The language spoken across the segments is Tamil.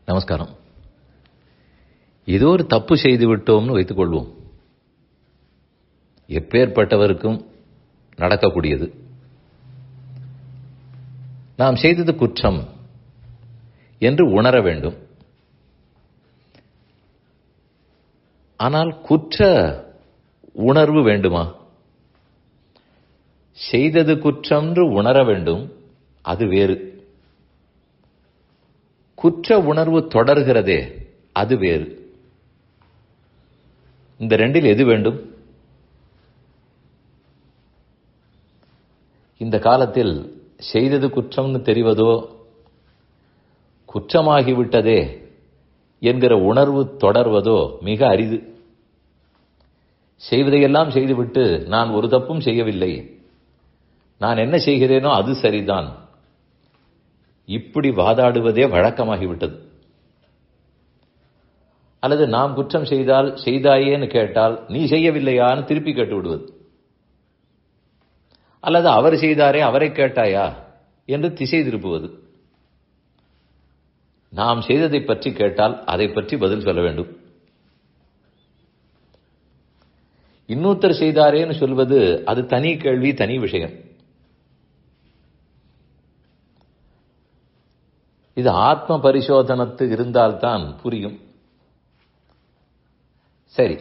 நமஸ்காரம். ஏதோ ஒரு தப்பு செய்து விட்டோம்னு வைத்துக் கொள்வோம். எப்பேற்பட்டவருக்கும் நடக்கக்கூடியது. நாம் செய்தது குற்றம் என்று உணர வேண்டும். ஆனால் குற்ற உணர்வு வேண்டுமா? செய்தது குற்றம் என்று உணர வேண்டும், அது வேறு. குற்ற உணர்வு தொடர்கிறதே, அது வேறு. இந்த ரெண்டில் எது வேண்டும்? இந்த காலத்தில் செய்தது குற்றம்னு தெரிவதோ, குற்றமாகிவிட்டதே என்கிற உணர்வு தொடர்வதோ மிக அரிது. செய்வதையெல்லாம் செய்துவிட்டு நான் ஒரு தப்பும் செய்யவில்லை, நான் என்ன செய்கிறேனோ அது சரிதான், இப்படி வாதாடுவதே வழக்கமாகிவிட்டது. அல்லது நாம் குற்றம் செய்தால் செய்தாயேன்னு கேட்டால் நீ செய்யவில்லையான்னு திருப்பி கேட்டு விடுவது. அல்லது அவர் செய்தாரே அவரை கேட்டாயா என்று திசை திருப்புவது. நாம் செய்ததை பற்றி கேட்டால் அதை பற்றி பதில் சொல்ல வேண்டும். இன்னொருத்தர் செய்தாரேன்னு சொல்வது அது தனி கேள்வி, தனி விஷயம். இது ஆத்ம பரிசோதனத்து இருந்தால்தான் புரியும். சரி,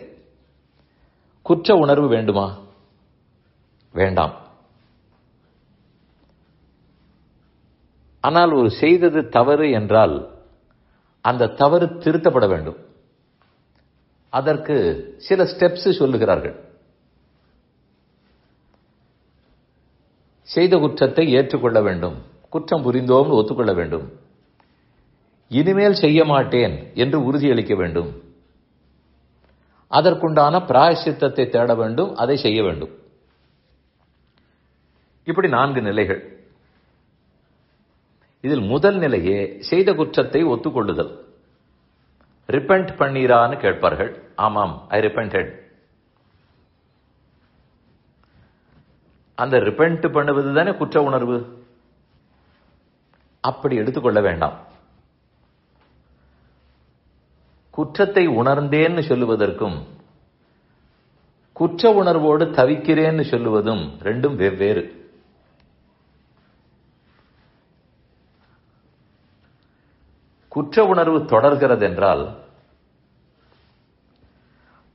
குற்ற உணர்வு வேண்டுமா? வேண்டாம். ஆனால் ஒரு செய்தது தவறு என்றால் அந்த தவறு திருத்தப்பட வேண்டும். அதற்கு சில ஸ்டெப்ஸ் சொல்லுகிறார்கள். செய்த குற்றத்தை ஏற்றுக்கொள்ள வேண்டும், குற்றம் புரிந்தோம்னு ஒத்துக்கொள்ள வேண்டும், இனிமேல் செய்ய மாட்டேன் என்று உறுதியளிக்க வேண்டும், அதற்குண்டான பிராயச்சித்தத்தை தேட வேண்டும், அதை செய்ய வேண்டும். இப்படி 4 நிலைகள். இதில் முதல் நிலையே செய்த குற்றத்தை ஒத்துக்கொள்ளுதல். ரிப்பெண்ட் பண்ணீரான்னு கேட்பார்கள். ஆமாம், ஐ ரிப்பெண்டட். அந்த ரிப்பெண்ட் பண்ணுவது தானே குற்ற உணர்வு. அப்படி எடுத்துக்கொள்ள வேண்டாம். குற்றத்தை உணர்ந்தேன்னு சொல்லுவதற்கும் குற்ற உணர்வோடு தவிக்கிறேன்னு சொல்லுவதும் ரெண்டும் வெவ்வேறு. குற்ற உணர்வு தொடர்கிறது என்றால்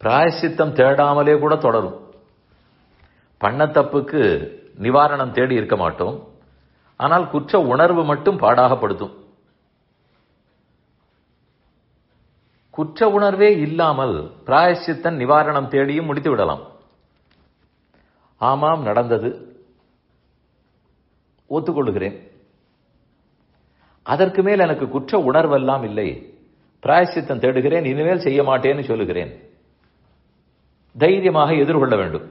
பிராயச்சித்தம் தேடாமலே கூட தொடரும். பண்ண தப்புக்கு நிவாரணம் தேடி இருக்க மாட்டோம், ஆனால் குற்ற உணர்வு மட்டும் பாடாகப்படுத்தும். குற்ற உணர்வே இல்லாமல் பிராயச்சித்தம் நிவாரணம் தேடியும் முடித்து விடலாம். ஆமாம், நடந்தது, ஒத்துக்கொள்கிறேன். அதற்கு மேல் எனக்கு குற்ற உணர்வெல்லாம் இல்லை, பிராயச்சித்தம் தேடுகிறேன், இனிமேல் செய்ய மாட்டேன்னு சொல்லுகிறேன். தைரியமாக எதிர்கொள்ள வேண்டும்.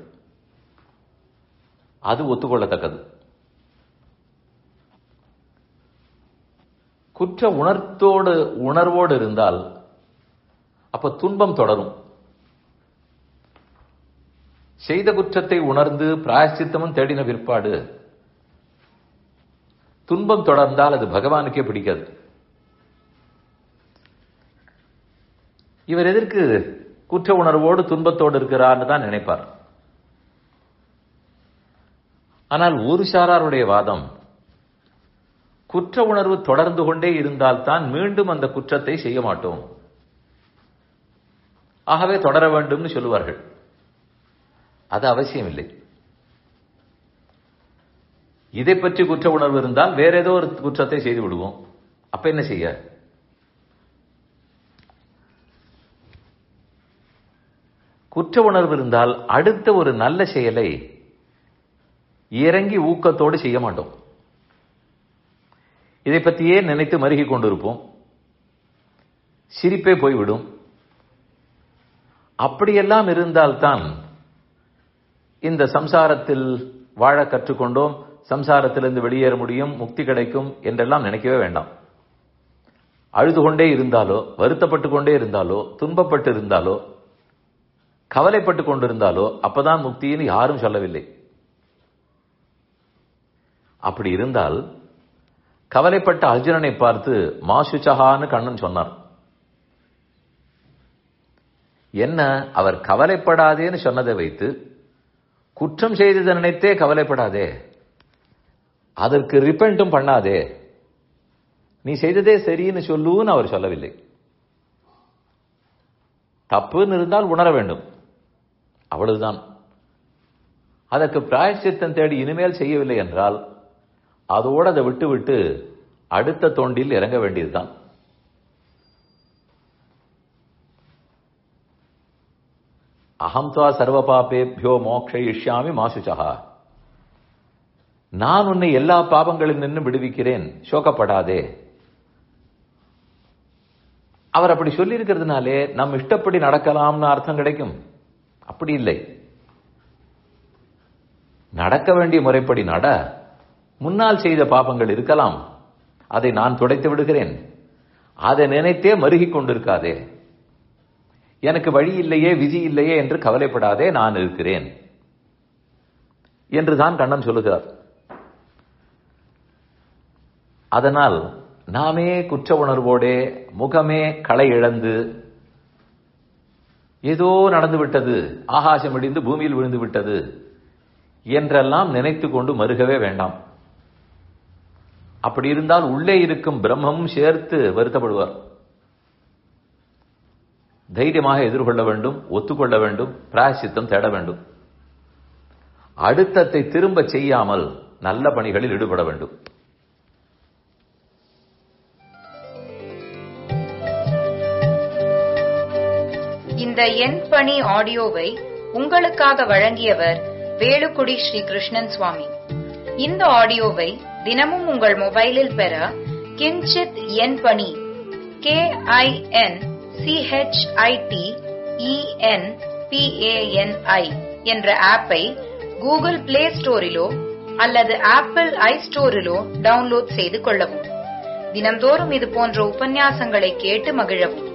அது ஒத்துக்கொள்ளத்தக்கது. குற்ற உணர்வோடு இருந்தால் அப்ப துன்பம் தொடரும். செய்த குற்றத்தை உணர்ந்து பிராயச்சித்தமும் தேடின பிற்பாடு துன்பம் தொடர்ந்தால் அது பகவானுக்கே பிடிக்காது. இவர் எதற்கு குற்ற உணர்வோடு துன்பத்தோடு இருக்கிறார்னு தான் நினைப்பார். ஆனால் ஒரு சாராருடைய வாதம், குற்ற உணர்வு தொடர்ந்து கொண்டே இருந்தால்தான் மீண்டும் அந்த குற்றத்தை செய்ய மாட்டோம், ஆகவே தொடர வேண்டும் சொல்லுவார்கள். அது அவசியம் இல்லை. இதை பற்றி குற்ற உணர்வு இருந்தால் வேற ஏதோ ஒரு குற்றத்தை செய்து விடுவோம். அப்ப என்ன செய்ய? குற்ற உணர்வு இருந்தால் அடுத்த ஒரு நல்ல செயலை இறங்கி ஊக்கத்தோடு செய்ய மாட்டோம். இதை பற்றியே நினைத்து மருகி கொண்டிருப்போம். சிரிப்பே போய்விடும். அப்படியெல்லாம் இருந்தால்தான் இந்த சம்சாரத்தில் வாழ கற்றுக்கொண்டோம், சம்சாரத்திலிருந்து வெளியேற முடியும், முக்தி கிடைக்கும் என்றெல்லாம் நினைக்கவே வேண்டாம். அழுது கொண்டே இருந்தாலோ, வருத்தப்பட்டு கொண்டே இருந்தாலோ, துன்பப்பட்டு இருந்தாலோ, கவலைப்பட்டு கொண்டிருந்தாலோ அப்பதான் முக்தின்னு யாரும் சொல்லவில்லை. அப்படி இருந்தால் கவலைப்பட்ட அர்ஜுனனை பார்த்து மாசுச்சகான்னு கண்ணன் சொன்னார். என்ன, அவர் கவலைப்படாதேன்னு சொன்னதை வைத்து குற்றம் செய்ததை நினைத்தே கவலைப்படாதே, அதற்கு ரிப்பெண்டும் பண்ணாதே, நீ செய்ததே சரின்னு சொல்லுன்னு அவர் சொல்லவில்லை. தப்புன்னு இருந்தால் உணர வேண்டும், அவ்வளவுதான். அதற்கு பிராயச்சித்தம் தேடி இனிமேல் செய்யவில்லை என்றால் அதோடு அதை விட்டு அடுத்த தோண்டில் இறங்க வேண்டியதுதான். அகம் துவா சர்வ பாபேபியோ மோக்ஷயிஷ்யாமி மாசுச்சஹா, நான் உன்னை எல்லா பாபங்களில் நின்று விடுவிக்கிறேன், சோகப்படாதே. அவர் அப்படி சொல்லி இருக்கிறதுனாலே நம் இஷ்டப்படி நடக்கலாம்னு அர்த்தம் கிடைக்கும். அப்படி இல்லை. நடக்க வேண்டிய முறைப்படி நட. முன்னால் செய்த பாபங்கள் இருக்கலாம், அதை நான் துடைத்து விடுகிறேன். அதை நினைத்தே மருகிக் கொண்டிருக்காதே. எனக்கு வழி இல்லையே, விதி இல்லையே என்று கவலைப்படாதே, நான் இருக்கிறேன் என்றுதான் கண்ணன் சொல்லுகிறார். அதனால் நாமே குற்ற உணர்வோடே முகமே களை இழந்து ஏதோ நடந்து விட்டது, ஆகாசம் இடிந்து பூமியில் விழுந்து விட்டது என்றெல்லாம் நினைத்து கொண்டு மருகவே வேண்டாம். அப்படி இருந்தால் உள்ளே இருக்கும் பிரம்மமும் சேர்த்து வருத்தப்படுவார். தைரியமாக எதிர்கொள்ள வேண்டும், ஒத்துக்கொள்ள வேண்டும், பிராயசித்தம் தேட வேண்டும். அடுத்தத்தை திரும்ப செய்யாமல் நல்ல பணிகளில் ஈடுபட வேண்டும். இந்த என் பணி ஆடியோவை உங்களுக்காக வழங்கியவர் வேலுக்குடி ஸ்ரீ கிருஷ்ணன் சுவாமி. இந்த ஆடியோவை தினமும் உங்கள் மொபைலில் பெற கிஞ்சித் என் பணி KINCHITENPANI என்ற ஆப்பை கூகுள் பிளே ஸ்டோரிலோ அல்லது ஆப்பிள் ஐ ஸ்டோரிலோ டவுன்லோட் செய்து கொள்ளவும். தினம்தோறும் இது போன்ற உபன்யாசங்களை கேட்டு மகிழவும்.